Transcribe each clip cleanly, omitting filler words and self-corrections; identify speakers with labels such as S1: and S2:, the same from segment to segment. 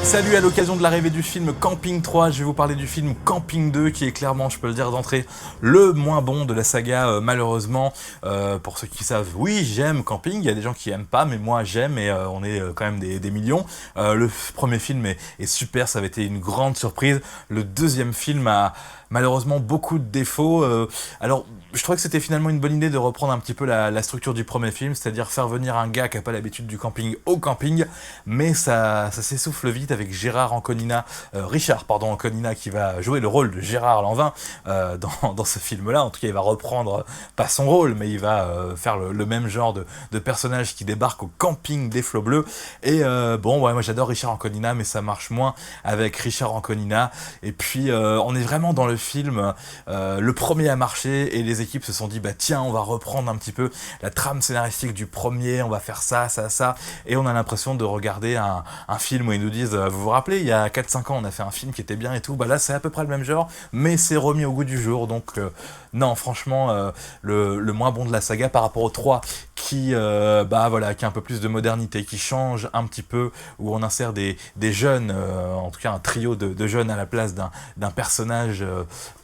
S1: Salut, à l'occasion de l'arrivée du film Camping 3, je vais vous parler du film Camping 2 qui est clairement, je peux le dire d'entrée, le moins bon de la saga malheureusement. Pour ceux qui savent, oui j'aime Camping, il y a des gens qui aiment pas, mais moi j'aime et on est quand même des millions. Le premier film est super, ça avait été une grande surprise. Le deuxième film a malheureusement beaucoup de défauts. Alors je trouvais que c'était finalement une bonne idée de reprendre un petit peu la structure du premier film, c'est-à-dire faire venir un gars qui n'a pas l'habitude du camping au camping, mais ça s'essouffle vite avec Richard Anconina qui va jouer le rôle de Gérard Lanvin dans ce film-là. En tout cas, il va reprendre pas son rôle, mais il va faire le même genre de personnage qui débarque au camping des Flots Bleus. Et bon, ouais, moi j'adore Richard Anconina, mais ça marche moins avec Richard Anconina. Et puis, on est vraiment dans le film, le premier à marcher, et les équipes se sont dit, bah tiens, on va reprendre un petit peu la trame scénaristique du premier, on va faire ça, et on a l'impression de regarder un film où ils nous disent, vous vous rappelez, il y a 4-5 ans, on a fait un film qui était bien et tout, bah là c'est à peu près le même genre, mais c'est remis au goût du jour, donc non, franchement, le moins bon de la saga par rapport au 3, qui qui a un peu plus de modernité, qui change un petit peu, où on insère des jeunes, en tout cas un trio de jeunes à la place d'un personnage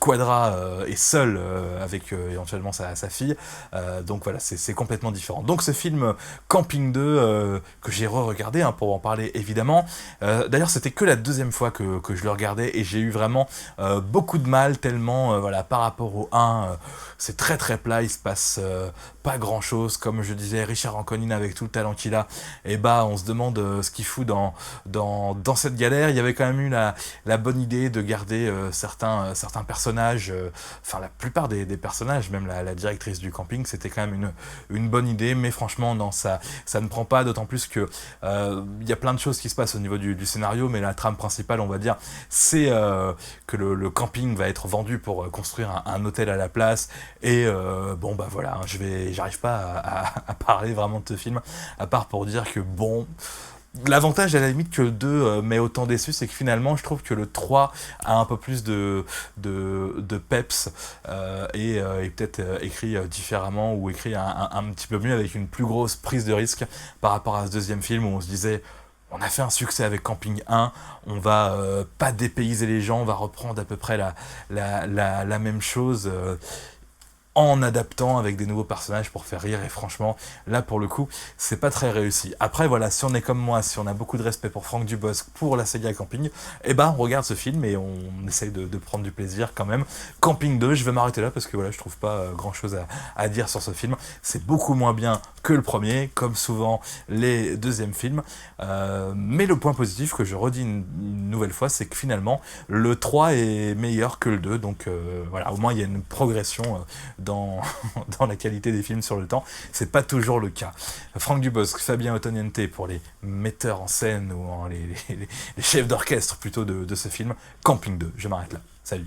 S1: Quadra et seul avec éventuellement sa fille. Donc voilà, c'est complètement différent. Donc ce film Camping 2 que j'ai re-regardé pour en parler évidemment. D'ailleurs c'était que la deuxième fois que je le regardais et j'ai eu vraiment beaucoup de mal tellement par rapport au 1 c'est très très plat, il se passe pas grand chose. Comme je disais, Richard Anconina avec tout le talent qu'il a, et on se demande ce qu'il fout dans cette galère. Il y avait quand même eu la bonne idée de garder certains personnages, la plupart des personnages, même la directrice du camping, c'était quand même une bonne idée, mais franchement non, ça ne prend pas, d'autant plus que il y a plein de choses qui se passent au niveau du scénario, mais la trame principale, on va dire, c'est que le camping va être vendu pour construire un hôtel à la place. Et voilà, j'arrive pas à parler vraiment de ce film, à part pour dire que bon, l'avantage à la limite que le 2 m'est autant déçu, c'est que finalement je trouve que le 3 a un peu plus de peps et peut-être écrit différemment, ou écrit un petit peu mieux, avec une plus grosse prise de risque par rapport à ce deuxième film où on se disait, on a fait un succès avec Camping 1, on va pas dépayser les gens, on va reprendre à peu près la même chose en adaptant avec des nouveaux personnages pour faire rire, et franchement là pour le coup c'est pas très réussi. Après voilà, si on est comme moi, si on a beaucoup de respect pour Franck Dubosc, pour la saga Camping, on regarde ce film et on essaye de prendre du plaisir quand même. Camping 2, je vais m'arrêter là parce que voilà, je trouve pas grand chose à dire sur ce film. C'est beaucoup moins bien que le premier, comme souvent les deuxièmes films, mais le point positif que je redis une nouvelle fois, c'est que finalement le 3 est meilleur que le 2, donc voilà, au moins il y a une progression dans la qualité des films sur le temps. C'est pas toujours le cas. Franck Dubosc, Fabien Ottoniente pour les metteurs en scène, ou les chefs d'orchestre plutôt de ce film. Camping 2, je m'arrête là. Salut.